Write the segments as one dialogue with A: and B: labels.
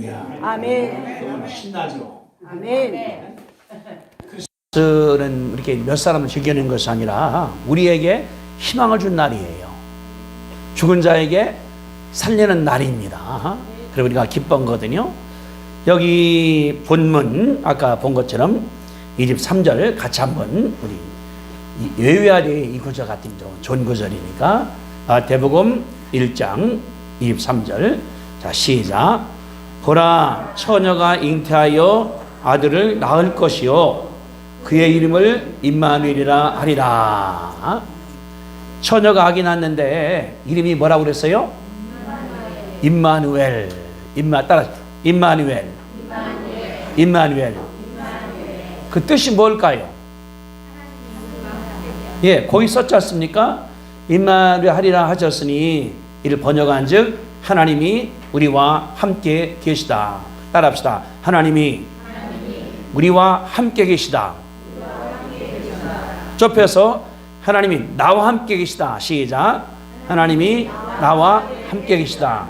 A: 할렐루야.
B: 아멘.
A: 얼마나 신나죠.
B: 아멘.
A: 그리스도는 이렇게 몇 사람을 즐기는 것이 아니라 우리에게 희망을 준 날이에요. 죽은 자에게 살리는 날입니다. 그리고 우리가 기쁜 거거든요. 여기 본문 아까 본 것처럼 23절 같이 한번 우리 외워야 될 이 구절 같은 경우 좋은 구절이니까 마태복음 1장 23절 자 시작. 보라 처녀가 잉태하여 아들을 낳을 것이요 그의 이름을 임마누엘이라 하리라. 처녀가 아기 낳았는데 이름이 뭐라고 그랬어요? 임마누엘. 따라 임마누엘. 임마누엘. 그 뜻이 뭘까요? 예, 거기 썼지 않습니까? 임마누엘 하리라 하셨으니 이를 번역한즉 하나님이 우리와 함께 계시다. 따라합시다. 하나님이 우리와 함께 계시다. 좁혀서 하나님이 나와 함께 계시다. 시작. 하나님이 나와 함께 계시다.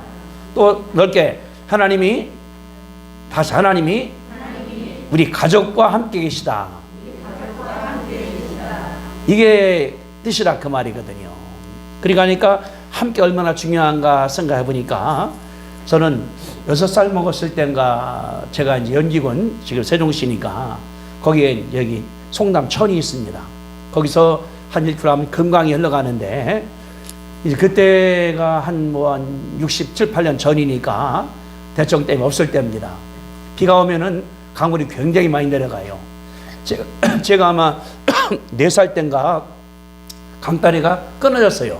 A: 또 넓게 하나님이 다시 하나님이 우리 가족과 함께 계시다. 이게 뜻이라 그 말이거든요. 그러니까 함께 얼마나 중요한가 생각해 보니까 저는 6살 먹었을 때인가 제가 이제 연기군 지금 세종시니까 거기에 여기 송담천이 있습니다. 거기서 한 일주일 하면 금강이 흘러가는데 이제 그때가 한 67, 8년 전이니까 대청 때문에 없을 때입니다. 비가 오면은 강물이 굉장히 많이 내려가요. 제가 아마 4살 때인가 강다리가 끊어졌어요.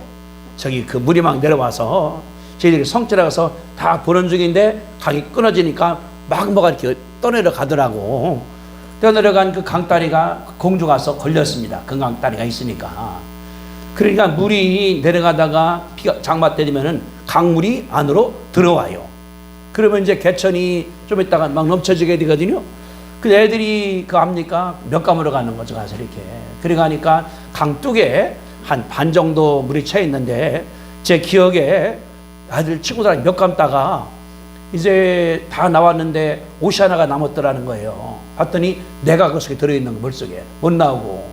A: 저기 그 물이 막 내려와서 저희들이 성지라 가서 다 보는 중인데 강이 끊어지니까 막 뭐가 이렇게 떠내려 가더라고. 떠내려간 그 강다리가 공주 가서 걸렸습니다. 그 강다리가 있으니까. 그러니까 물이 내려가다가 비가 장마 때리면은 강물이 안으로 들어와요. 그러면 이제 개천이 좀 있다가 막 넘쳐지게 되거든요. 그 애들이 그 압니까? 몇 감으로 가는 거죠. 가서 이렇게. 그래 가니까 강둑에 한 반 정도 물이 차 있는데 제 기억에 아들 친구들이 몇 감다가 이제 다 나왔는데 옷이 하나가 남았더라는 거예요. 봤더니 내가 그 속에 들어있는 거 물속에 못 나오고.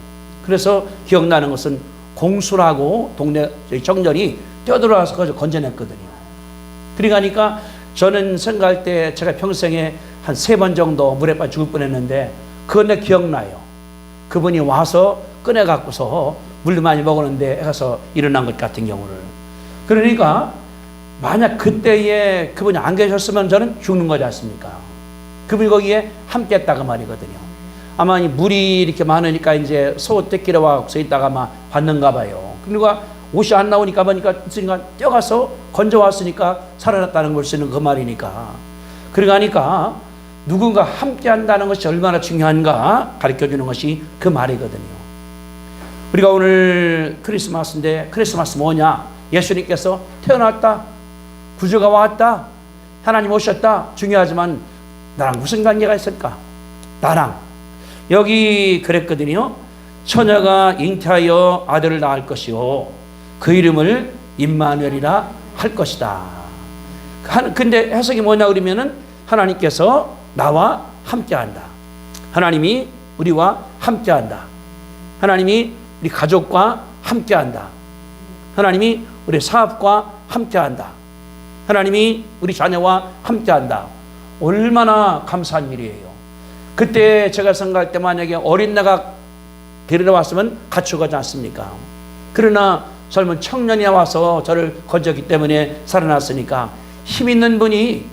A: 그래서 기억나는 것은 공수라고 동네 정전이 뛰어들어와서 그걸 건져냈거든요. 그러니까 저는 생각할 때 제가 평생에 한 3번 정도 물에 빠져 죽을 뻔했는데 그건 내 기억나요. 그분이 와서 꺼내갖고서 물 많이 먹었는데 가서 일어난 것 같은 경우를. 그러니까 만약 그때에 그분이 안 계셨으면 저는 죽는 거지 않습니까? 그분이 거기에 함께 했다가 말이거든요. 아마 이 물이 이렇게 많으니까 이제 소 떼끼러 와서 있다가 막 봤는가 봐요. 그러니까 옷이 안 나오니까 보니까 뛰어가서 건져왔으니까 살아났다는 걸 쓰는 그 말이니까. 그러니까 누군가 함께 한다는 것이 얼마나 중요한가 가르쳐 주는 것이 그 말이거든요. 우리가 오늘 크리스마스인데 크리스마스 뭐냐? 예수님께서 태어났다. 구주가 왔다. 하나님 오셨다. 중요하지만 나랑 무슨 관계가 있을까? 나랑. 여기 그랬거든요. 처녀가 잉태하여 아들을 낳을 것이요 그 이름을 임마누엘이라 할 것이다. 근데 해석이 뭐냐 그러면은 하나님께서 나와 함께한다. 하나님이 우리와 함께한다. 하나님이 우리 가족과 함께한다. 하나님이 우리 사업과 함께한다. 하나님이 우리 자녀와 함께한다. 얼마나 감사한 일이에요. 그때 제가 생각할 때 만약에 어린 나가 데리러 왔으면 갇혀가지 않습니까? 그러나 젊은 청년이 와서 저를 건졌기 때문에 살아났으니까 힘 있는 분이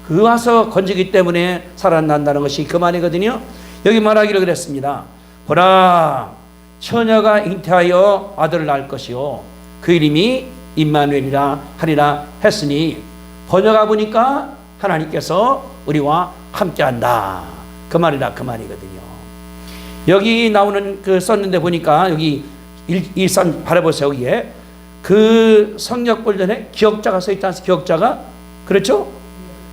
A: 그 와서 건지기 때문에 살아난다는 것이 그 말이거든요. 여기 말하기를 그랬습니다. 보라 처녀가 잉태하여 아들을 낳을 것이요 그 이름이 임마누엘이라 하리라 했으니 번역해 보니까 하나님께서 우리와 함께한다 그 말이라 그 말이거든요. 여기 나오는 그 썼는데 보니까 여기 일산 바라보세요. 여기에 그 성역 본전에 기억자가 써 있지 않습니까? 기억자가 그렇죠?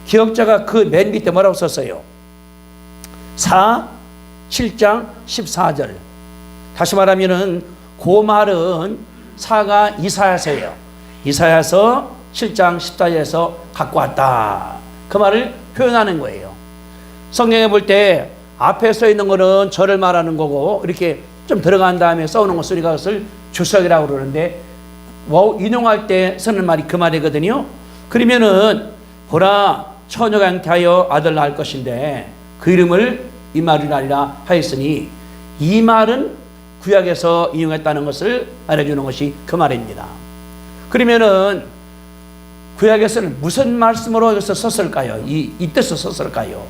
A: 기억자가 그 맨 밑에 뭐라고 썼어요? 7장 14절. 다시 말하면은 그 말은 사가 이사야서예요. 이사야서 7장 14절에서 갖고 왔다. 그 말을 표현하는 거예요. 성경에 볼 때 앞에 써 있는 거는 저를 말하는 거고 이렇게 좀 들어간 다음에 써오는 것을 우리가 그것을 주석이라고 그러는데 인용할 때 쓰는 말이 그 말이거든요. 그러면은 보라 처녀가 잉태하여 아들 낳을 것인데 그 이름을 임마누엘이라 하였으니 이 말은 구약에서 인용했다는 것을 알려주는 것이 그 말입니다. 그러면은 구약에서는 무슨 말씀으로 여기서 썼을까요? 이 뜻을 썼을까요?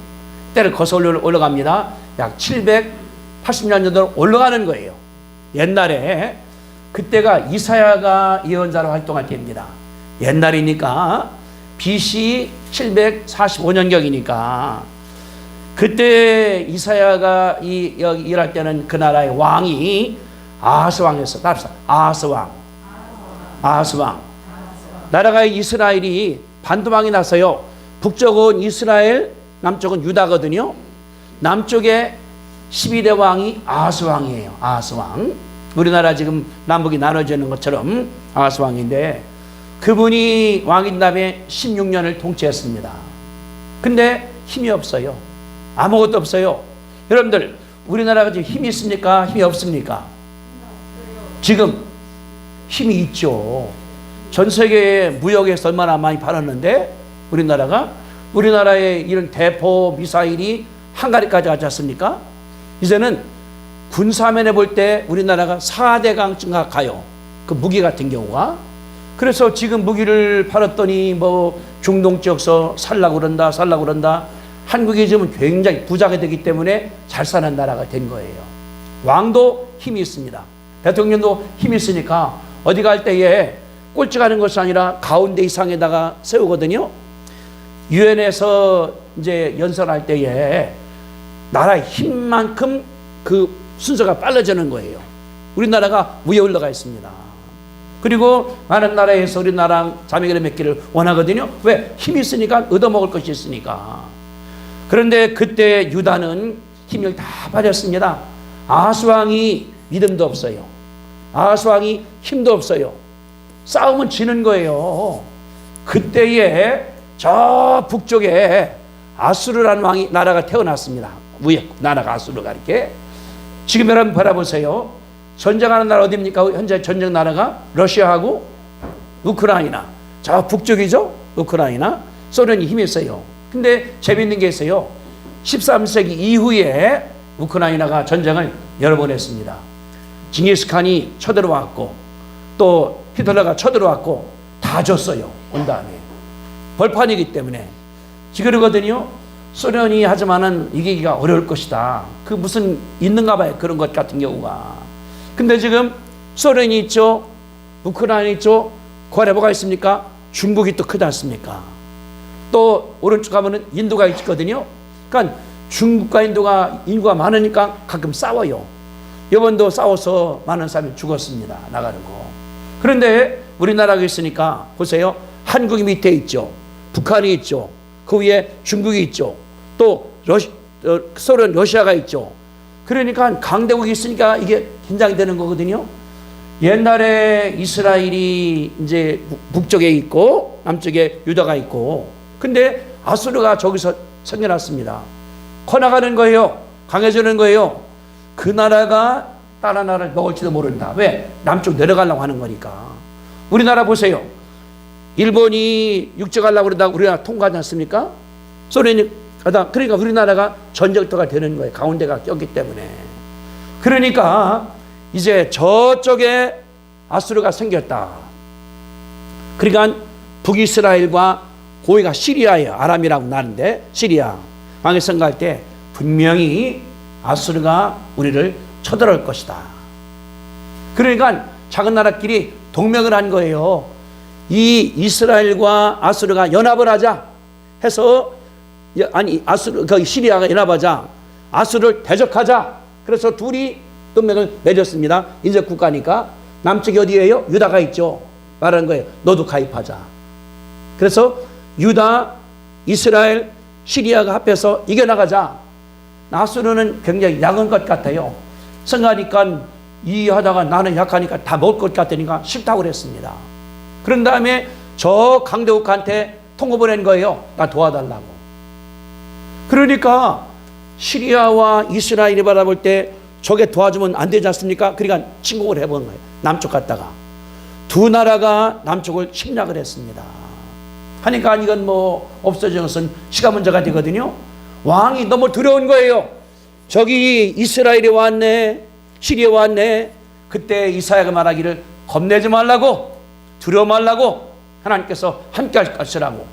A: 때를 거슬러 올라갑니다. 약 780년 정도 올라가는 거예요. 옛날에 그때가 이사야가 예언자로 활동할 때입니다. 옛날이니까 BC 745년경이니까 그때 이사야가 일할 때는 그 나라의 왕이 아하스 왕이었어. 아하스 왕. 나라가 이스라엘이 반도망이 나서요. 북쪽은 이스라엘, 남쪽은 유다거든요. 남쪽에 12대 왕이 아하스 왕이에요. 아하스 왕. 우리나라 지금 남북이 나눠지는 것처럼 아하스 왕인데 그분이 왕인 다음에 16년을 통치했습니다. 근데 힘이 없어요. 아무것도 없어요. 여러분들 우리나라가 지금 힘이 있습니까? 힘이 없습니까? 지금 힘이 있죠. 전 세계 무역에서 얼마나 많이 팔았는데 우리나라의 이런 대포 미사일이 한가리까지 가지 않습니까? 이제는 군사면에 볼 때 우리나라가 4대강쯤 가요. 그 무기 같은 경우가. 그래서 지금 무기를 팔았더니 뭐 중동 지역서 살라고 그런다. 한국이 지금 굉장히 부자가 되기 때문에 잘 사는 나라가 된 거예요. 왕도 힘이 있습니다. 대통령도 힘이 있으니까 어디 갈 때에 꼴찌 가는 것이 아니라 가운데 이상에다가 세우거든요. 유엔에서 이제 연설할 때에 나라의 힘만큼 그 순서가 빨라지는 거예요. 우리나라가 위에 올라가 있습니다. 그리고 많은 나라에서 우리나라랑 자매결을 맺기를 원하거든요. 왜? 힘이 있으니까 얻어먹을 것이 있으니까. 그런데 그때 유다는 힘을 다 빠졌습니다. 아하스 왕이 믿음도 없어요. 아하스 왕이 힘도 없어요. 싸움은 지는 거예요. 그때에 저 북쪽에 아수르라는 왕이 나라가 태어났습니다. 위에 나라가 아수르가 이렇게. 지금 여러분 바라보세요. 전쟁하는 나라 어디입니까? 현재 전쟁 나라가 러시아하고 우크라이나. 저 북쪽이죠? 우크라이나. 소련이 힘이 있어요. 근데 재밌는 게 있어요. 13세기 이후에 우크라이나가 전쟁을 여러 번 했습니다. 징기스칸이 쳐들어왔고 또 히틀러가 쳐들어왔고 다 졌어요. 온 다음에. 벌판이기 때문에. 그러거든요. 소련이 하지만은 이기기가 어려울 것이다. 그 무슨 있는가 봐요. 그런 것 같은 경우가. 근데 지금 소련이 있죠. 우크라이나 있죠. 그 아래 뭐가 있습니까? 중국이 또 크지 않습니까? 또 오른쪽 가면은 인도가 있거든요. 그러니까 중국과 인구가 많으니까 가끔 싸워요. 이번도 싸워서 많은 사람이 죽었습니다. 나가는 거. 그런데 우리나라가 있으니까 보세요. 한국이 밑에 있죠. 북한이 있죠. 그 위에 중국이 있죠. 또 소련, 러시아가 있죠. 그러니까 강대국이 있으니까 이게 긴장이 되는 거거든요. 옛날에 이스라엘이 이제 북쪽에 있고 남쪽에 유다가 있고 근데 아수르가 저기서 생겨났습니다. 커나가는 거예요. 강해지는 거예요. 그 나라가 다른 나라를 먹을지도 모른다. 왜? 남쪽 내려가려고 하는 거니까. 우리나라 보세요. 일본이 육지가려고 그러다가 우리나라 통과하지 않습니까? 소련이 가다 그러니까 우리나라가 전쟁터가 되는 거예요. 가운데가 꼈기 때문에. 그러니까 이제 저쪽에 아수르가 생겼다. 그러니까 북이스라엘과 고위가 시리아예요. 아람이라고 나는데 시리아 왕이 선거할 때 분명히 아수르가 우리를 쳐들어올 것이다. 그러니까 작은 나라끼리 동맹을 한 거예요. 이 이스라엘과 아수르가 연합을 하자 해서 시리아가 연합하자 아수르를 대적하자. 그래서 둘이 동맹을 맺었습니다. 인접 국가니까 남쪽이 어디예요? 유다가 있죠. 말하는 거예요. 너도 가입하자. 그래서 유다, 이스라엘, 시리아가 합해서 이겨나가자. 아수르는 굉장히 약한 것 같아요. 생각하니까 이해하다가 나는 약하니까 다 먹을 것 같으니까 싫다고 그랬습니다. 그런 다음에 저 강대국한테 통보 보낸 거예요. 나 도와달라고. 그러니까 시리아와 이스라엘이 바라볼 때 저게 도와주면 안 되지 않습니까? 그러니까 침공을 해본 거예요. 남쪽 갔다가 두 나라가 남쪽을 침략을 했습니다. 하니까 이건 뭐 없어지는 것은 시간 문제가 되거든요. 왕이 너무 두려운 거예요. 저기 이스라엘이 왔네, 시리아 왔네. 그때 이사야가 말하기를 겁내지 말라고, 두려워 말라고 하나님께서 함께 할 것이라고.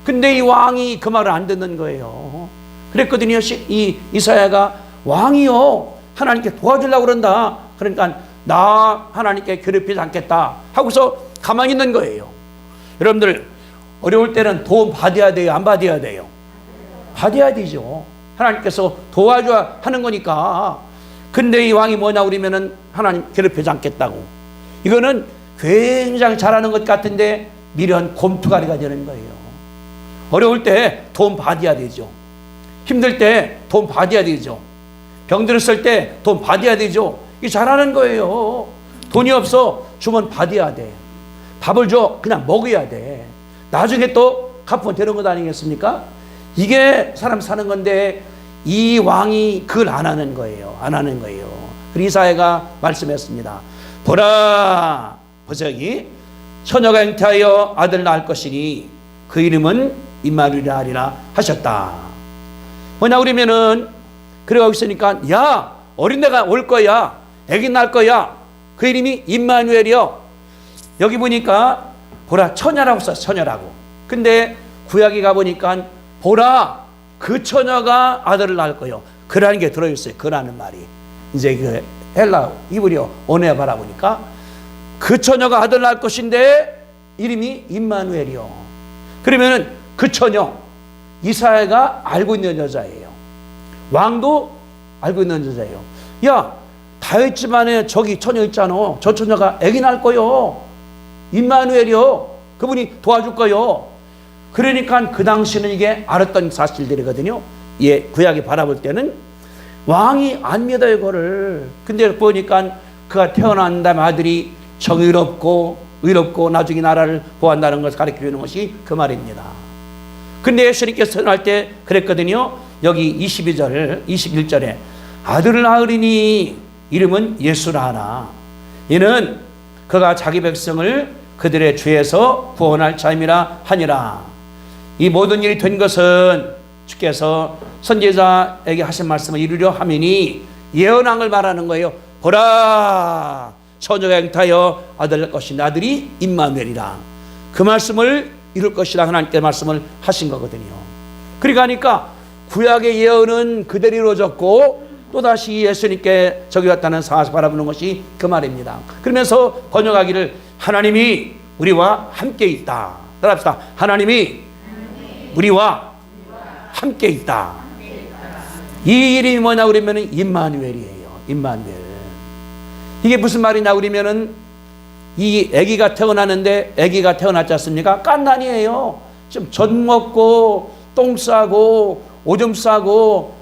A: 근데 이 왕이 그 말을 안 듣는 거예요. 그랬거든요. 이 이사야가 왕이요, 하나님께 도와주려고 그런다. 그러니까 나 하나님께 괴롭히지 않겠다 하고서 가만히 있는 거예요. 여러분들 어려울 때는 도움 받아야 돼요, 안 받아야 돼요? 받아야 되죠. 하나님께서 도와줘야 하는 거니까. 근데 이 왕이 뭐냐 그러면은 하나님 괴롭히지 않겠다고. 이거는 굉장히 잘하는 것 같은데 미련 곰투가리가 되는 거예요. 어려울 때 도움 받아야 되죠. 힘들 때 도움 받아야 되죠. 병들었을 때 돈 받아야 되죠. 이게 잘하는 거예요. 돈이 없어 주면 받아야 돼. 밥을 줘 그냥 먹어야 돼. 나중에 또 갚으면 되는 것 아니겠습니까? 이게 사람 사는 건데 이 왕이 그걸 안 하는 거예요. 안 하는 거예요. 그리고 이사야가 말씀했습니다. 보라, 보자기 처녀가 잉태하여 아들을 낳을 것이니 그 이름은 임마누엘이라 하리라 하셨다. 뭐냐 그러면은 그래가고 있으니까 야 어린애가 올 거야, 애기 낳을 거야. 그 이름이 임마누엘이요. 여기 보니까 보라 처녀라고 써, 처녀라고. 근데 구약에 가보니까 보라 그 처녀가 아들을 낳을 거요. 그라는 게 들어있어요. 그라는 말이 이제 그 헬라 이브리어 언어에 바라보니까 그 처녀가 아들을 낳을 것인데 이름이 임마누엘이요. 그러면은 그 처녀 이사야가 알고 있는 여자예요. 왕도 알고 있는 여자예요. 야 다윗 집안에 저기 처녀 있잖아. 저 처녀가 애기 낳을 거요. 임마누엘이요. 그분이 도와줄 거요. 그러니까 그 당시는 이게 알았던 사실들이거든요. 예, 구약이 바라볼 때는 왕이 안 믿어요, 그거를. 근데 보니까 그가 태어난 다음에 아들이 정의롭고 의롭고 나중에 나라를 보호한다는 것을 가르쳐 주는 것이 그 말입니다. 근데 예수님께서 태어날 때 그랬거든요. 여기 22절, 21절에 아들을 낳으리니 이름은 예수라 하나. 이는 그가 자기 백성을 그들의 죄에서 구원할 자임이라 하니라. 이 모든 일이 된 것은 주께서 선지자에게 하신 말씀을 이루려 함이니 예언한 걸 말하는 거예요. 보라 처녀가 잉태하여 아들을 낳을 것인데 아들이 임마누엘이라. 그 말씀을 이룰 것이라 하나님께 말씀을 하신 거거든요. 그러니까 구약의 예언은 그대로 이루어졌고 또다시 예수님께 저기 왔다는 사실 바라보는 것이 그 말입니다. 그러면서 번역하기를 하나님이 우리와 함께 있다. 따라합시다. 하나님이 우리와 함께 있다. 이 이름이 뭐냐 그러면 임마누엘이에요. 임마누엘. 이게 무슨 말이냐 그러면은 이 아기가 태어나는데 아기가 태어났지 않습니까? 깐난이에요. 좀 젖 먹고 똥 싸고 오줌 싸고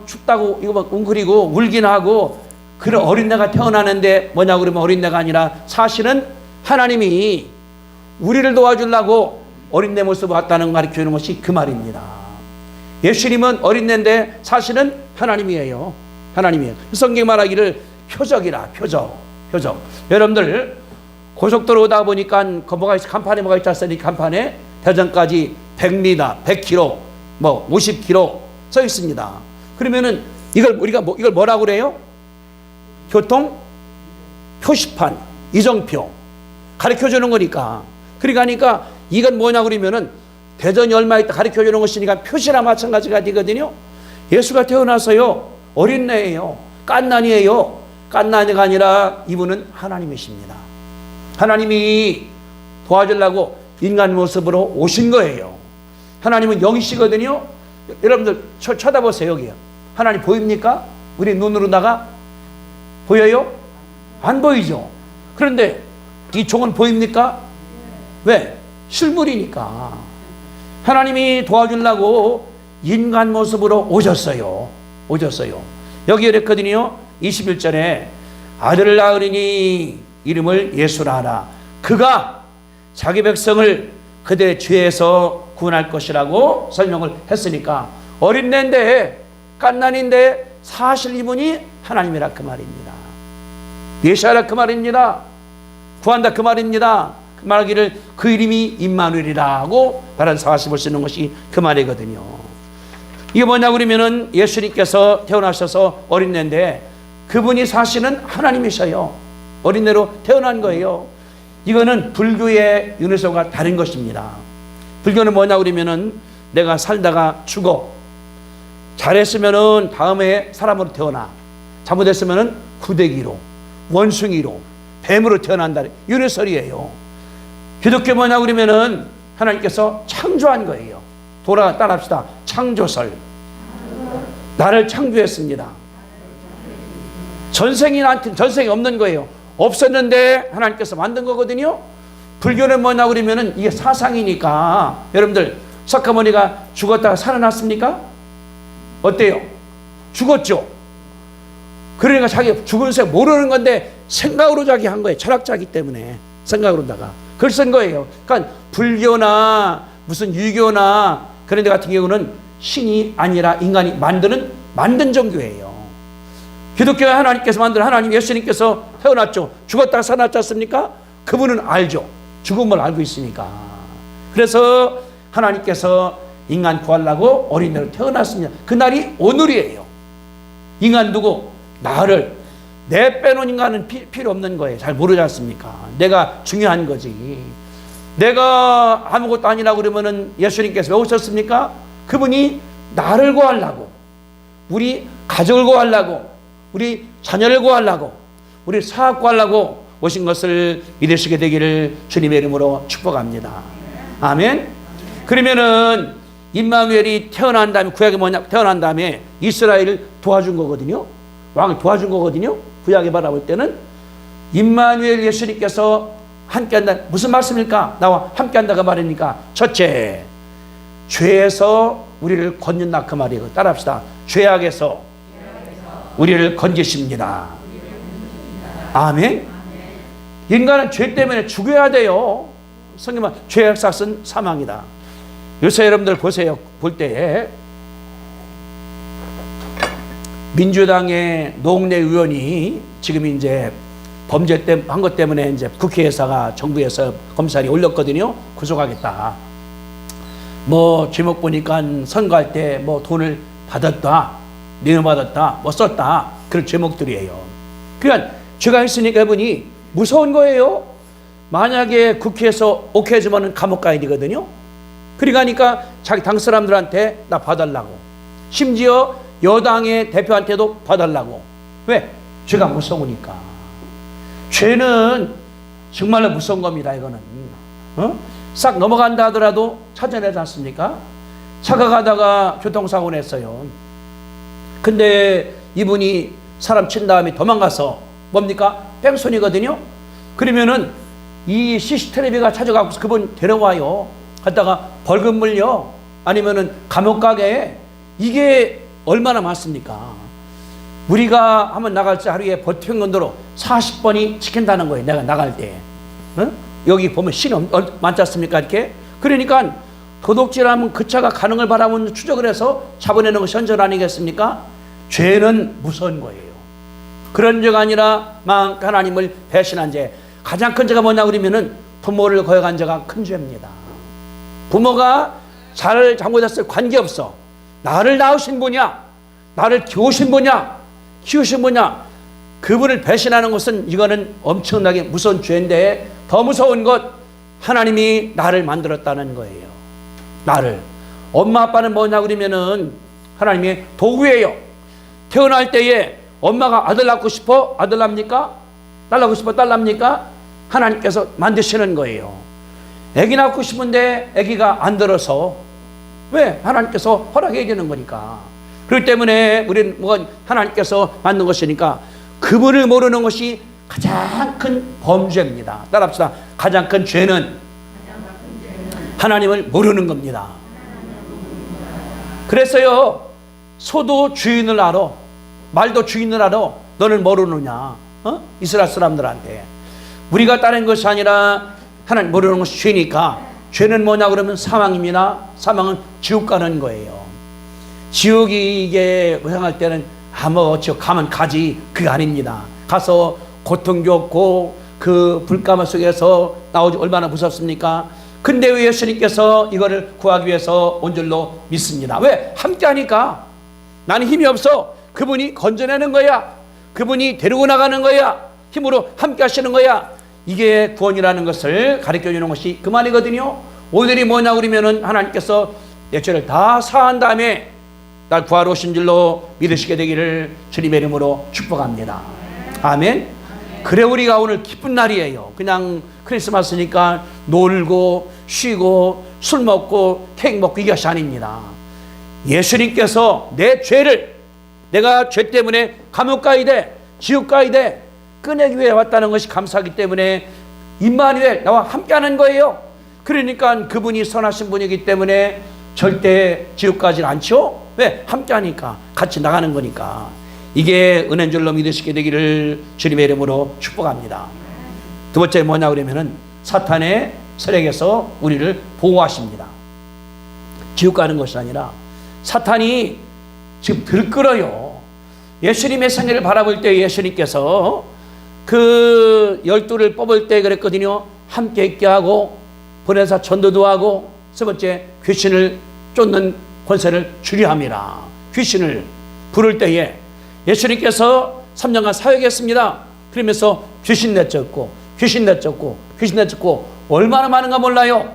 A: 춥다고 이거 막 웅크리고 울긴 하고 그런 어린애가 태어나는데 뭐냐 그러면 어린애가 아니라 사실은 하나님이 우리를 도와주려고 어린애 모습을 갖다는 가르쳐 주는 것이 그 말입니다. 예수님은 어린애인데 사실은 하나님이에요. 하나님이에요. 성경 말하기를 표적이라. 표적. 여러분들 고속도로 오다 보니까 간판에 뭐가 있지 않습니까? 간판에 대전까지 100m, 100km, 뭐 50km 써 있습니다. 그러면은 이걸 뭐라고 그래요? 교통 표시판, 이정표 가르쳐 주는 거니까. 그러니까 이건 뭐냐 그러면은 대전이 얼마 있다 가르쳐 주는 것이니까 표시나 마찬가지가 되거든요. 예수가 태어나서요 어린애예요. 깐난이에요. 깐난이가 아니라 이분은 하나님이십니다. 하나님이 도와주려고 인간 모습으로 오신 거예요. 하나님은 영이시거든요. 여러분들 쳐다보세요. 여기요. 하나님 보입니까? 우리 눈으로다가 보여요? 안 보이죠. 그런데 이 종은 보입니까? 왜? 실물이니까. 하나님이 도와주려고 인간 모습으로 오셨어요. 여기 이랬거든요. 21절에 아들을 낳으리니 이름을 예수라 하라. 그가 자기 백성을 그들의 죄에서 구원할 것이라고 설명을 했으니까 어린애인데 갓난인데 사실 이분이 하나님이라 그 말입니다. 메시아라 그 말입니다. 구한다 그 말입니다. 그 말하기를 그 이름이 임마누엘이라고 말한 사실을 쓰는 것이 그 말이거든요. 이게 뭐냐 그러면은 예수님께서 태어나셔서 어린애인데 그분이 사실은 하나님이셔요. 어린애로 태어난 거예요. 이거는 불교의 윤회성과 다른 것입니다. 불교는 뭐냐 그러면은 내가 살다가 죽어. 잘했으면은 다음에 사람으로 태어나. 잘못했으면은 구데기로, 원숭이로, 뱀으로 태어난다. 윤회설이에요. 기독교 뭐냐 그러면은 하나님께서 창조한 거예요. 따라합시다. 창조설. 나를 창조했습니다. 전생이 없는 거예요. 없었는데 하나님께서 만든 거거든요. 불교는 뭐냐 그러면은 이게 사상이니까 여러분들 석가모니가 죽었다가 살아났습니까? 어때요? 죽었죠. 그러니까 자기 죽은 새 모르는 건데 생각으로 자기 한 거예요. 철학자이기 때문에 생각으로다가 그걸 쓴 거예요. 그러니까 불교나 무슨 유교나 그런 데 같은 경우는 신이 아니라 인간이 만든 종교예요. 기독교의 하나님께서 만든 하나님 예수님께서 태어났죠. 죽었다가 살아났지 않습니까? 그분은 알죠. 죽음을 알고 있으니까. 그래서 하나님께서 인간 구하려고 어린애로 태어났습니다. 그날이 오늘이에요. 인간 누구? 나를. 내 빼놓은 인간은 필요 없는 거예요. 잘 모르지 않습니까? 내가 중요한 거지. 내가 아무것도 아니라고 그러면은 예수님께서 왜 오셨습니까? 그분이 나를 구하려고, 우리 가족을 구하려고, 우리 자녀를 구하려고, 우리 사업 구하려고 오신 것을 믿으시게 되기를 주님의 이름으로 축복합니다. 아멘. 그러면은 임마누엘이 태어난 다음에 구약이 뭐냐? 태어난 다음에 이스라엘을 도와준 거거든요. 왕을 도와준 거거든요. 구약에 바라볼 때는 임마누엘 예수님께서 함께한다. 무슨 말씀일까? 나와 함께한다가 말이니까 첫째, 죄에서 우리를 건진다 그 말이에요. 따라합시다. 죄악에서 우리를 건지십니다. 아멘. 인간은 죄 때문에 죽어야 돼요. 성경은 죄의 삭은 사망이다. 요새 여러분들 보세요. 볼 때에 민주당의 노웅래 의원이 지금 이제 범죄 한 것 때문에 이제 국회에서가 정부에서 검찰이 올렸거든요. 구속하겠다. 뭐 제목 보니까 선거할 때 뭐 돈을 받았다, 내놓받았다, 뭐 썼다 그런 제목들이에요. 그러니까 죄가 있으니까 이분이 무서운 거예요. 만약에 국회에서 오케이 해주면 감옥 가야 되거든요. 그러니까 자기 당 사람들한테 나 봐달라고, 심지어 여당의 대표한테도 봐달라고. 왜? 죄가 무서우니까. 죄는 정말로 무서운 겁니다. 이거는 싹 넘어간다 하더라도 찾아내지 않습니까? 차가 가다가 교통사고 냈어요. 근데 이분이 사람 친 다음에 도망가서 뭡니까? 뺑소니거든요. 그러면은 이 CCTV가 찾아가고 그분 데려와요. 갔다가 벌금 물려, 아니면은 감옥 가게. 이게 얼마나 많습니까? 우리가 한번 나갈 때 하루에 보통연도로 40번이 지킨다는 거예요. 내가 나갈 때. 여기 보면 신이 많지 않습니까? 이렇게. 그러니까 도둑질하면 그 차가 가는 걸 바라보면 추적을 해서 잡아내는 것이 현절 아니겠습니까? 죄는 무서운 거예요. 그런 죄가 아니라 하나님을 배신한 죄. 가장 큰 죄가 뭐냐 그러면은 부모를 거역한 죄가 큰 죄입니다. 부모가 잘 잘못했을 관계없어. 나를 낳으신 분이야, 나를 키우신 분이야, 그분을 배신하는 것은 이거는 엄청나게 무서운 죄인데, 더 무서운 것, 하나님이 나를 만들었다는 거예요. 나를. 엄마 아빠는 뭐냐 그러면은 하나님의 도구예요. 태어날 때에 엄마가 아들 낳고 싶어? 아들 납니까? 딸 낳고 싶어? 딸 납니까? 하나님께서 만드시는 거예요. 아기 낳고 싶은데 아기가 안 들어서. 왜? 하나님께서 허락해야 되는 거니까. 그렇기 때문에 우리는 하나님께서 만든 것이니까 그분을 모르는 것이 가장 큰 범죄입니다. 따라합시다. 가장 큰 죄는 하나님을 모르는 겁니다. 그래서요, 소도 주인을 알아, 말도 주인을 알아. 너는 모르느냐? 이스라엘 사람들한테. 우리가 따른 것이 아니라 하나님 모르는 것이 죄니까 죄는 뭐냐 그러면 사망입니다. 사망은 지옥 가는 거예요. 지옥이 이게 생각할 때는 지옥 가면 가지, 그게 아닙니다. 가서 고통겪고 그 불가마 속에서 나오지 얼마나 무섭습니까? 근데 왜 예수님께서 이거를 구하기 위해서 온 줄로 믿습니다. 왜? 함께 하니까. 나는 힘이 없어. 그분이 건져내는 거야. 그분이 데리고 나가는 거야. 힘으로 함께 하시는 거야. 이게 구원이라는 것을 가르쳐 주는 것이 그 말이거든요. 오늘이 뭐냐 그러면은 하나님께서 내 죄를 다 사한 다음에 날 구하러 오신 줄로 믿으시게 되기를 주님의 이름으로 축복합니다. 아멘. 그래 우리가 오늘 기쁜 날이에요. 그냥 크리스마스니까 놀고 쉬고 술 먹고 케이크 먹고 이것이 아닙니다. 예수님께서 내 죄를, 내가 죄 때문에 감옥 가야 돼, 지옥 가야 돼, 꺼내기 위해 왔다는 것이 감사하기 때문에 임마누엘 나와 함께하는 거예요. 그러니까 그분이 선하신 분이기 때문에 절대 지옥 가지는 않죠. 왜? 함께하니까, 같이 나가는 거니까. 이게 은혜인 줄로 믿으시게 되기를 주님의 이름으로 축복합니다. 두 번째 뭐냐 그러면은 사탄의 세력에서 우리를 보호하십니다. 지옥 가는 것이 아니라 사탄이 지금 들끓어요. 예수님의 생애를 바라볼 때 예수님께서 그 12를 뽑을 때 그랬거든요. 함께 있게 하고 보내사 전도도 하고, 세 번째 귀신을 쫓는 권세를 주려 함이라. 귀신을 부를 때에 예수님께서 3년간 사역했습니다. 그러면서 귀신 내쫓고 귀신 내쫓고 귀신 내쫓고 얼마나 많은가 몰라요.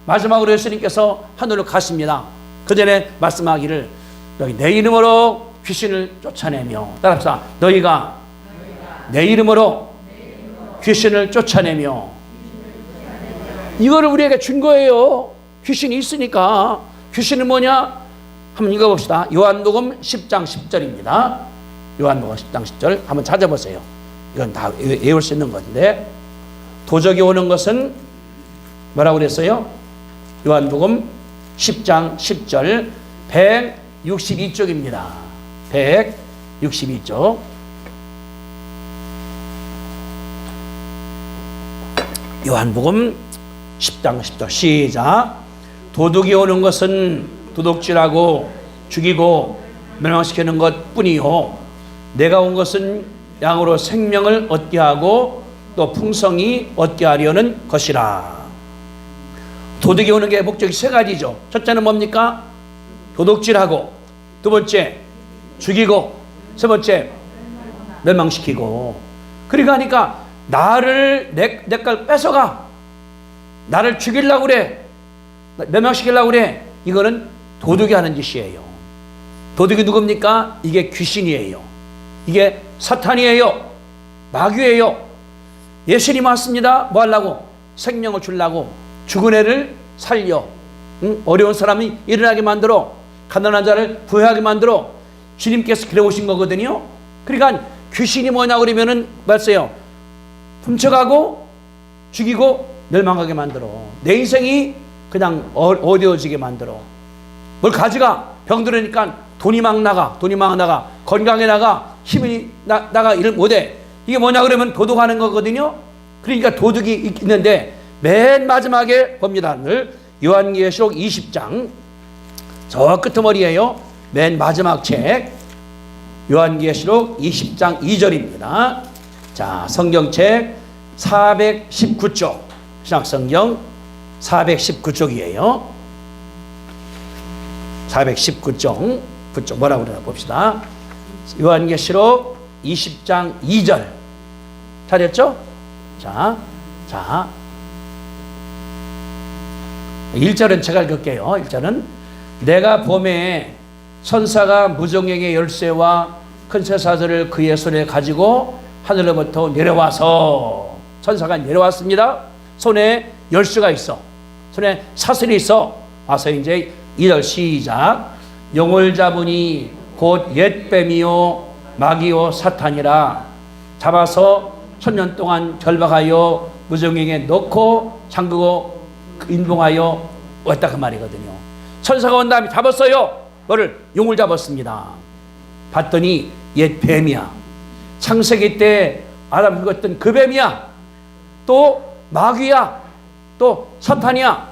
A: 마지막으로 예수님께서 하늘로 가십니다. 그 전에 말씀하기를 너희 내 이름으로 귀신을 쫓아내며, 따라합시다. 너희가 내 이름으로 귀신을 쫓아내며. 이거를 우리에게 준 거예요. 귀신이 있으니까. 귀신은 뭐냐? 한번 읽어봅시다. 요한복음 10장 10절입니다. 요한복음 10장 10절 한번 찾아보세요. 이건 다 외울 수 있는 건데, 도적이 오는 것은 뭐라고 그랬어요? 요한복음 10장 10절 162쪽입니다. 162쪽. 요한복음 10장 10절 시작. 도둑이 오는 것은 도둑질하고 죽이고 멸망시키는 것뿐이요, 내가 온 것은 양으로 생명을 얻게 하고 또 풍성히 얻게 하려는 것이라. 도둑이 오는 게 목적이 세 가지죠. 첫째는 뭡니까? 도둑질하고, 두 번째 죽이고, 세 번째 멸망시키고. 그러니까 나를 내 걸 뺏어가, 나를 죽이려고 그래, 멸망시키려고 그래. 이거는 도둑이 하는 짓이에요. 도둑이 누굽니까? 이게 귀신이에요. 이게 사탄이에요. 마귀예요. 예수님 왔습니다. 뭐 하려고? 생명을 주려고. 죽은 애를 살려, 어려운 사람이 일어나게 만들어, 가난한 자를 부유하게 만들어. 주님께서 그래 오신 거거든요. 그러니까 귀신이 뭐냐 그러면은 말씀해요. 훔쳐가고 죽이고 멸망하게 만들어. 내 인생이 그냥 어려워지게 만들어. 뭘 가져가. 병들으니까 돈이 막 나가, 돈이 막 나가, 건강에 나가, 힘이 나가, 일을 못해. 이게 뭐냐 그러면 도둑하는 거거든요. 그러니까 도둑이 있는데 맨 마지막에 봅니다. 요한계시록 20장 저 끄트머리예요. 맨 마지막 책 요한계시록 20장 2절입니다. 자, 성경책 419쪽, 신약성경 419쪽이에요. 419쪽 뭐라고 그러나 봅시다. 요한계시록 20장 2절 찾았죠? 자 1절은 제가 읽을게요. 1절은 내가 봄에 천사가 무정령의 열쇠와 큰 쇠사슬을 그의 손에 가지고 하늘로부터 내려와서, 천사가 내려왔습니다. 손에 열쇠가 있어, 손에 사슬이 있어. 와서 이제 2절 시작. 영을 잡으니 곧 옛뱀이요 마귀요 사탄이라. 잡아서 1000년 동안 결박하여 무정령에 넣고 잠그고 인봉하여 왔다, 그 말이거든요. 천사가 온 다음에 잡았어요. 너를 용을 잡았습니다. 봤더니 옛 뱀이야. 창세기 때 아담 죽었던 그 뱀이야. 또 마귀야. 또 사탄이야.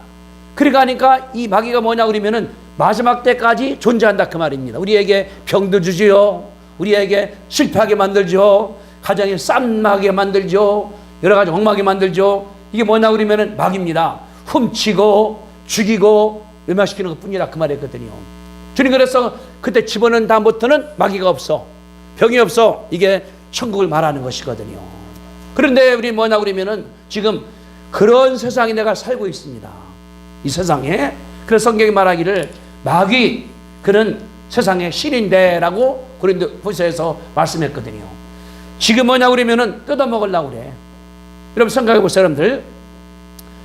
A: 그러니까 하니까 이 마귀가 뭐냐 그러면은 마지막 때까지 존재한다 그 말입니다. 우리에게 병도 주지요. 우리에게 실패하게 만들죠. 가정에 쌈나게 만들죠. 여러 가지 엉망하게 만들죠. 이게 뭐냐 그러면은 마귀입니다. 훔치고 죽이고 멸망시키는 것 뿐이라 그 말이었거든요. 주님 그래서 그때 집어넣은 다음부터는 마귀가 없어. 병이 없어. 이게 천국을 말하는 것이거든요. 그런데 우리 뭐냐 그러면은 지금 그런 세상에 내가 살고 있습니다. 이 세상에. 그래서 성경이 말하기를 마귀 그는 세상의 신인데 라고 고린도후서에서 말씀했거든요. 지금 뭐냐 그러면은 뜯어먹으려고 그래. 여러분 생각해 보세요. 여러분들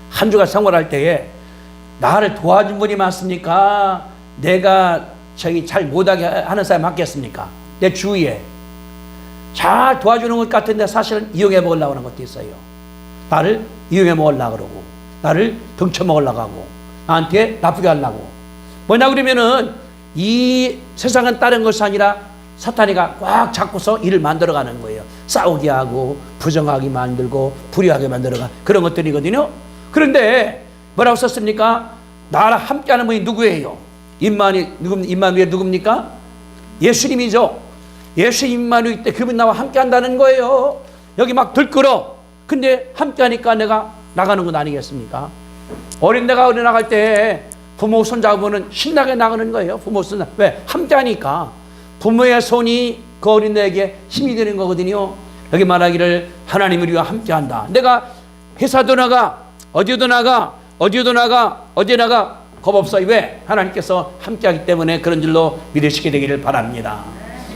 A: 한 주간 생활할 때에 나를 도와준 분이 많습니까? 내가 잘 못하게 하는 사람이 많겠습니까? 내 주위에 잘 도와주는 것 같은데 사실은 이용해 먹으려고 하는 것도 있어요. 나를 이용해 먹으려고 그러고 나를 등쳐 먹으려고 하고 나한테 나쁘게 하려고. 뭐냐 그러면은 이 세상은 다른 것이 아니라 사탄이가 꽉 잡고서 일을 만들어가는 거예요. 싸우게 하고 부정하게 만들고 불의하게 만들어가 그런 것들이거든요. 그런데 뭐라고 썼습니까? 나랑 함께하는 분이 누구예요? 임마누엘 누굽니까? 예수님이죠. 예수 임마누엘 때 그분 나와 함께한다는 거예요. 여기 막 들끓어. 근데 함께하니까 내가 나가는 건 아니겠습니까? 어린애가 어린 나갈 때 부모 손잡으면 신나게 나가는 거예요. 부모 손 왜? 함께하니까 부모의 손이 그 어린애에게 힘이 되는 거거든요. 여기 말하기를 하나님 우리와 함께한다. 내가 회사도 나가 어디도 나가 겁 없어요. 왜? 하나님께서 함께하기 때문에 그런 줄로 믿으시게 되기를 바랍니다.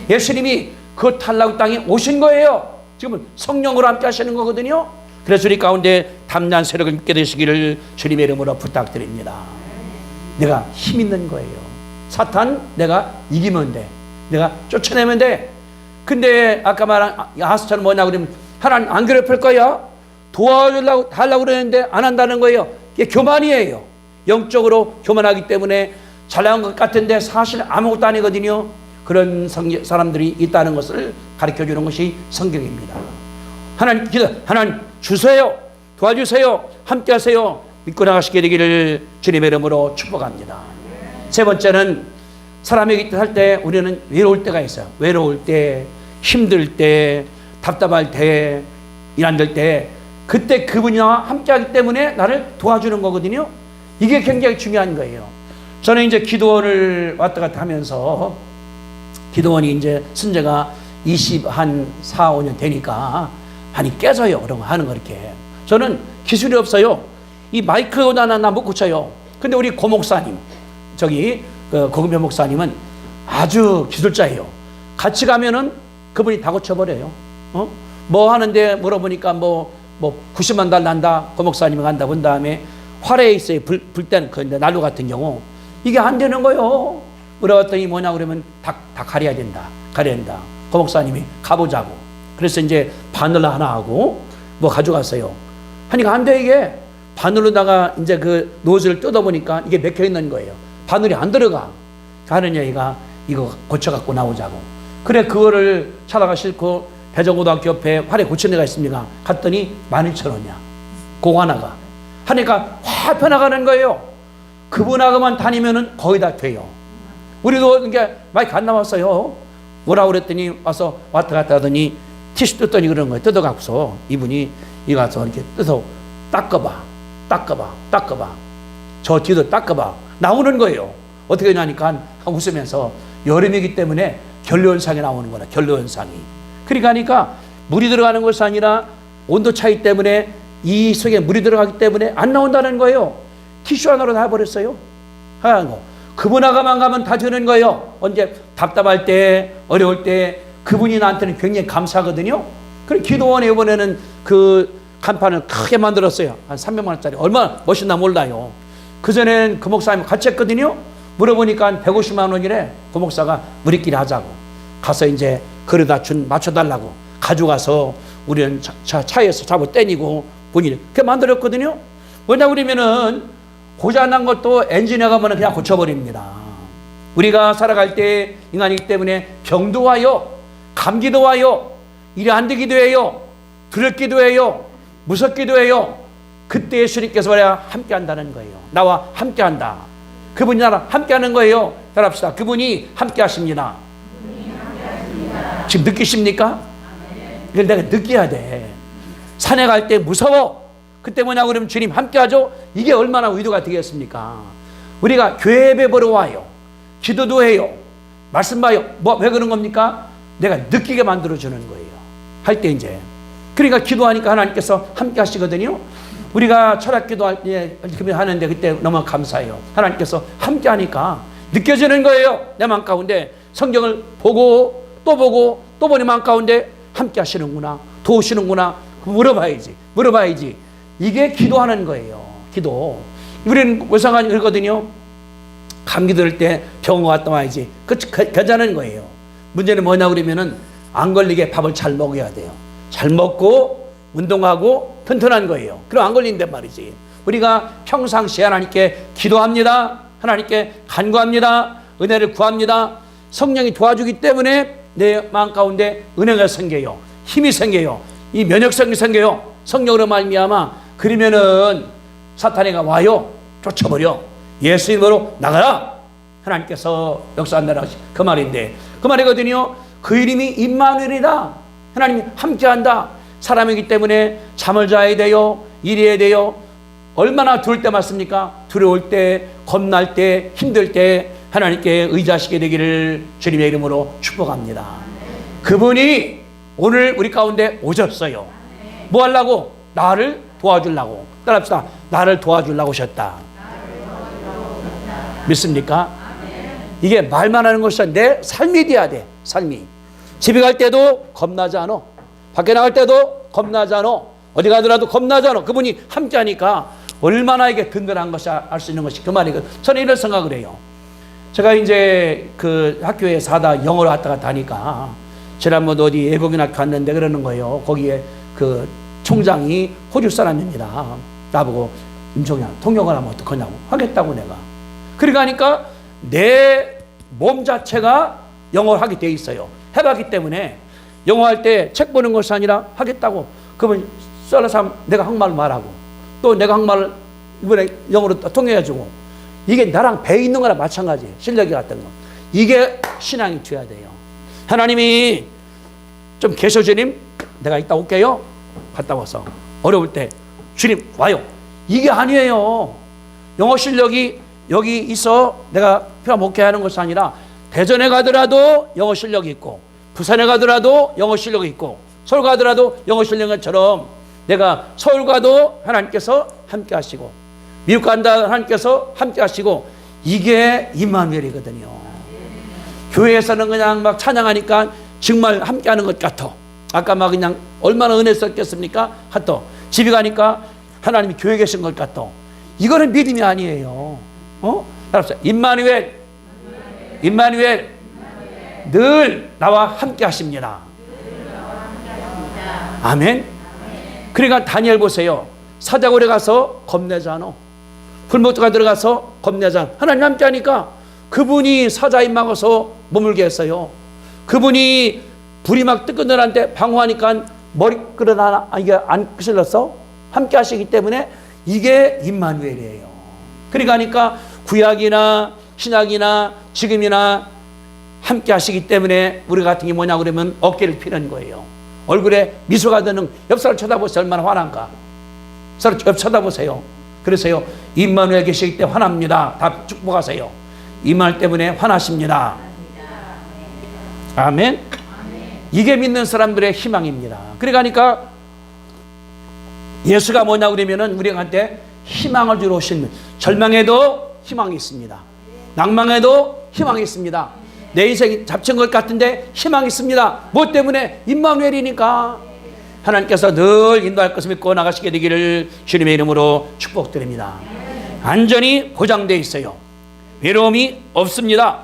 A: 예수님이 그 탈락 땅에 오신 거예요. 지금은 성령으로 함께 하시는 거거든요. 그래서 우리 가운데 담대한 세력을 믿게 되시기를 주님의 이름으로 부탁드립니다. 내가 힘 있는 거예요. 사탄 내가 이기면 돼. 내가 쫓아내면 돼. 근데 아까 말한 아하스처럼 뭐냐 그러면 하나님 안 괴롭힐 거야. 도와주려고 하려고 그러는데 안 한다는 거예요. 이게 교만이에요. 영적으로 교만하기 때문에 잘 나온 것 같은데 사실 아무것도 아니거든요. 그런 사람들이 있다는 것을 가르쳐주는 것이 성경입니다. 하나님 주세요. 도와주세요. 함께하세요. 믿고 나가시게 되기를 주님의 이름으로 축복합니다. 세 번째는 사람에게 할 때 우리는 외로울 때가 있어요. 외로울 때, 힘들 때, 답답할 때, 일 안 될 때 그때 그분이 나와 함께하기 때문에 나를 도와주는 거거든요. 이게 굉장히 중요한 거예요. 저는 이제 기도원을 왔다 갔다 하면서 기도원이 이제 순제가 4, 5년 되니까 많이 깨져요. 그런 거 하는 거 이렇게. 저는 기술이 없어요. 이 마이크 하나 못 고쳐요. 근데 우리 고 목사님, 고금표 목사님은 아주 기술자예요. 같이 가면은 그분이 다 고쳐버려요. 뭐 하는데 물어보니까 뭐 90만 달러 한다. 고 목사님이 간다. 본 다음에 활에 있어요. 불 때는 그 난로 같은 경우. 이게 안 되는 거예요. 물어봤더니 뭐냐 그러면 다 가려야 된다. 고 목사님이 가보자고. 그래서 이제 바늘 하나 하고 뭐 가져갔어요. 하니까 안 돼, 이게. 바늘로다가 이제 그 노즐을 뜯어보니까 이게 맥혀 있는 거예요. 바늘이 안 들어가. 하는 얘기가 이거 고쳐갖고 나오자고. 그래, 그거를 찾아가 싫고 대전고등학교 옆에 활에 고친 데가 있습니까? 갔더니 12,000원이야. 그거 하나가. 하니까 확 변화가는 거예요. 그분하고만 다니면은 거의 다 돼요. 우리도 이게 마이크 안 나왔어요. 뭐라고 그랬더니 왔다 갔다 하더니 티슈 뜯더니 그런 거예요. 뜯어갖고서 이분이 이거 가서 이렇게 뜯어 닦아봐. 저 뒤도 닦아봐. 나오는 거예요. 어떻게 하냐니까 웃으면서 여름이기 때문에 결로현상이 나오는 거라. 결로현상이. 그러니까 물이 들어가는 것이 아니라 온도 차이 때문에 이 속에 물이 들어가기 때문에 안 나온다는 거예요. 티슈 하나로 다 버렸어요. 하얀 거. 그분하고만 가면 다 되는 거예요. 언제 답답할 때, 어려울 때 그분이 나한테는 굉장히 감사하거든요. 그래, 기도원에 이번에는 그 간판을 크게 만들었어요. 한 300만 원짜리. 얼마나 멋있나 몰라요. 그전엔 그 목사님 같이 했거든요. 물어보니까 150만 원이래. 그 목사가 우리끼리 하자고. 가서 이제 그러다 맞춰달라고. 가져가서 우리는 차에서 잡아 떼니고 본인이 그렇게 만들었거든요. 뭐냐 그러면은 고장난 것도 엔진에 가면 그냥 고쳐버립니다. 우리가 살아갈 때 인간이기 때문에 병도 와요. 감기도 와요. 일이 안 되기도 해요. 두렵기도 해요. 무섭기도 해요. 그때 예수님께서 말이야 함께 한다는 거예요. 나와 함께 한다. 그분이 나랑 함께 하는 거예요. 따라합시다. 그분이 함께 하십니다. 지금 느끼십니까? 이걸 내가 느껴야 돼. 산에 갈 때 무서워. 그때 뭐냐고 그러면 주님 함께 하죠. 이게 얼마나 의도가 되겠습니까? 우리가 교회 예배 보러 와요. 기도도 해요. 말씀 봐요. 왜 그런 겁니까? 내가 느끼게 만들어주는 거예요. 할 때 이제. 그러니까 기도하니까 하나님께서 함께 하시거든요. 우리가 철학 기도할 때 하는데 그때 너무 감사해요. 하나님께서 함께 하니까 느껴지는 거예요. 내 마음 가운데 성경을 보고 또 보니 마음 가운데 함께 하시는구나. 도우시는구나. 물어봐야지. 이게 기도하는 거예요. 기도. 우리는 외상관이 그러거든요. 감기 들을 때 병원 갔다 와야지. 괜찮은 거예요. 문제는 뭐냐 그러면은 안 걸리게 밥을 잘 먹어야 돼요. 잘 먹고 운동하고 튼튼한 거예요. 그럼 안 걸린단 말이지. 우리가 평상시에 하나님께 기도합니다. 하나님께 간구합니다. 은혜를 구합니다. 성령이 도와주기 때문에 내 마음 가운데 은혜가 생겨요. 힘이 생겨요. 이 면역성이 생겨요. 성령으로 말미암아. 그러면은 사탄이가 와요. 쫓아버려. 예수 이름으로 나가라. 하나님께서 역사한다는 그 말인데 그 말이거든요. 그 이름이 임마누엘이다. 하나님이 함께한다. 사람이기 때문에 잠을 자야 돼요. 일해야 돼요. 얼마나 두려울 때 맞습니까? 두려울 때, 겁날 때, 힘들 때 하나님께 의지하시게 되기를 주님의 이름으로 축복합니다. 그분이 오늘 우리 가운데 오셨어요. 뭐 하려고? 나를 도와주려고. 따라합시다. 나를 도와주려고 오셨다. 믿습니까? 이게 말만 하는 것이 아니라 내 삶이 돼야 돼. 삶이. 집에 갈 때도 겁나지 않아. 밖에 나갈 때도 겁나지 않아. 어디 가더라도 겁나지 않아. 그분이 함께 하니까 얼마나 이게 든든한 것이 알 수 있는 것이 그 말이거든요. 저는 이런 생각을 해요. 제가 이제 그 학교에 사다 영어를 왔다 갔다 하니까 지난번 어디 외국인 학교 갔는데 그러는 거예요. 거기에 그 총장이 호주 사람입니다. 나보고 임종현 통역을 하면 어떡하냐고 하겠다고 내가. 그러니까 하니까 내 몸 자체가 영어를 하게 돼 있어요. 해봤기 때문에 영어 할 때 책 보는 것이 아니라 하겠다고. 그러면 썰어서 내가 한국말 말하고 또 내가 한국말을 이번에 영어로 통역해주고 이게 나랑 배 있는 거랑 마찬가지예요. 실력이 같은 거. 이게 신앙이 돼야 돼요. 하나님이 좀 계셔 주님 내가 이따 올게요. 갔다 와서 어려울 때 주님 와요. 이게 아니에요. 영어 실력이 여기 있어 내가 표 먹게 하는 것이 아니라 대전에 가더라도 영어 실력이 있고 부산에 가더라도 영어 실력이 있고 서울 가더라도 영어 실력인 것처럼 내가 서울 가도 하나님께서 함께 하시고 미국 간다 하나님께서 함께 하시고 이게 임마누엘이거든요. 교회에서는 그냥 막 찬양하니까 정말 함께 하는 것 같아. 아까 막 그냥 얼마나 은혜 썼겠습니까? 같아. 집에 가니까 하나님이 교회에 계신 것 같아. 이거는 믿음이 아니에요. 따라합시다. 임마누엘 늘 나와 함께 하십니다. 아멘. 그러니까 다니엘 보세요. 사자굴에 가서 겁내지 않아. 불못가 들어가서 겁내지 않아. 하나님 함께 하니까 그분이 사자 입 막아서 머물게 했어요. 그분이 불이 막 뜨끈한데 방어하니까 머리끄러 이게 안 끄실렀어? 함께 하시기 때문에 이게 임마누엘이에요. 그러니까 하니까 구약이나 신약이나 지금이나 함께 하시기 때문에 우리 같은 게 뭐냐 그러면 어깨를 피는 거예요. 얼굴에 미소가 드는 옆 사람 쳐다보세요. 얼마나 화난가. 서로 옆 쳐다보세요. 그래서요. 임마누엘 계시기 때문에 화납니다. 다 축복하세요. 임마누엘 때문에 화나십니다. 아멘. 이게 믿는 사람들의 희망입니다. 그러니까 예수가 뭐냐 그러면은 우리한테 희망을 주러 오신 절망에도 희망이 있습니다. 낭망에도 희망이 있습니다. 내 인생이 잡힌 것 같은데 희망이 있습니다. 뭐 때문에? 임마누엘이니까. 하나님께서 늘 인도할 것을 믿고 나가시게 되기를 주님의 이름으로 축복드립니다. 안전이 보장되어 있어요. 외로움이 없습니다.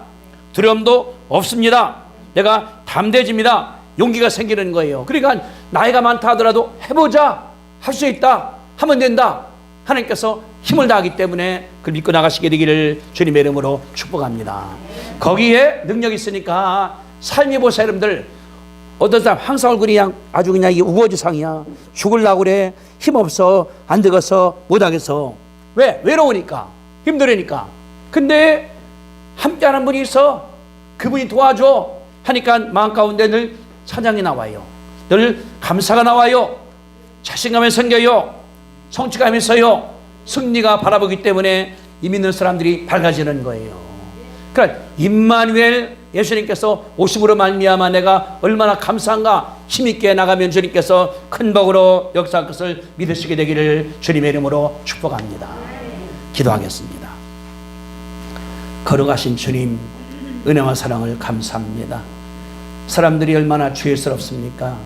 A: 두려움도 없습니다. 내가 담대해집니다. 용기가 생기는 거예요. 그러니까 나이가 많다 하더라도 해보자. 할 수 있다. 하면 된다. 하나님께서 힘을 다하기 때문에 그걸 믿고 나가시게 되기를 주님의 이름으로 축복합니다. 거기에 능력이 있으니까 삶이 보세요 여러분들. 어떤 사람 항상 얼굴이 그냥 아주 그냥 이 우거지상이야. 죽을라고 그래. 힘없어. 안 되겠어. 못하겠어. 왜? 외로우니까. 힘들으니까. 근데 함께하는 분이 있어. 그분이 도와줘. 하니까 마음 가운데 늘 찬양이 나와요. 늘 감사가 나와요. 자신감이 생겨요. 성취감이 있어요. 승리가 바라보기 때문에 이 믿는 사람들이 밝아지는 거예요. 그러니까 임마누엘 예수님께서 오심으로 말미암아 내가 얼마나 감사한가. 힘있게 나가면 주님께서 큰 복으로 역사할 것을 믿으시게 되기를 주님의 이름으로 축복합니다. 기도하겠습니다. 걸어가신 주님 은혜와 사랑을 감사합니다. 사람들이 얼마나 죄스럽습니까?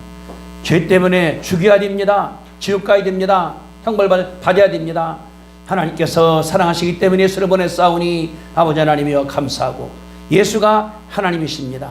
A: 죄 때문에 죽여야 됩니다. 지옥 가야 됩니다. 형벌 받아야 됩니다. 하나님께서 사랑하시기 때문에 예수를 보냈사오니 아버지 하나님이여 감사하고, 예수가 하나님이십니다.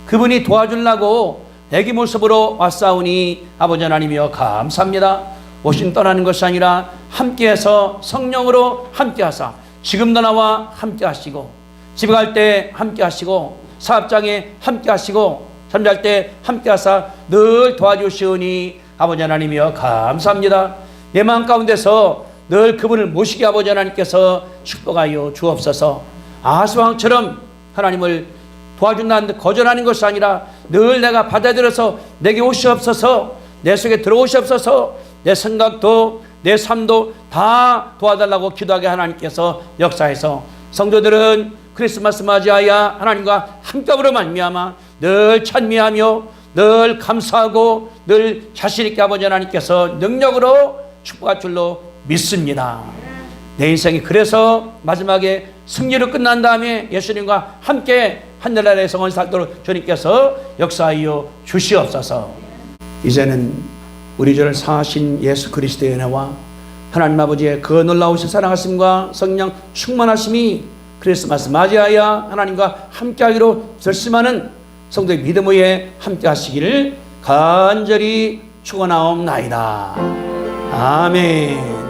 A: 그분이 도와주려고 애기 모습으로 왔사오니 아버지 하나님이여 감사합니다. 오신 떠나는 것이 아니라 함께해서 성령으로 함께하사 지금도 나와 함께하시고, 집에 갈 때 함께하시고, 사업장에 함께하시고, 잠잘 때 함께하사 늘 도와주시오니 아버지 하나님이여 감사합니다. 내 마음 가운데서 늘 그분을 모시게 아버지 하나님께서 축복하여 주옵소서. 아하스왕처럼 하나님을 도와준다는데 거절하는 것이 아니라 늘 내가 받아들여서 내게 오시옵소서. 내 속에 들어오시옵소서. 내 생각도 내 삶도 다 도와달라고 기도하게 하나님께서 역사해서 성도들은 크리스마스 맞이하여 하나님과 함께함으로 말미암아 늘 찬미하며 늘 감사하고 늘 자신있게 아버지 하나님께서 능력으로 축복할 줄로 믿습니다. 내 인생이 그래서 마지막에 승리로 끝난 다음에 예수님과 함께 하늘나라의 성원 살도록 주님께서 역사하여 주시옵소서. 이제는 우리 주를 사하신 예수 그리스도의 은혜와 하나님 아버지의 그 놀라우신 사랑하심과 성령 충만하심이 크리스마스 맞이하여 하나님과 함께하기로 결심하는 성도의 믿음 위에 함께하시기를 간절히 축원하옵나이다. 아멘.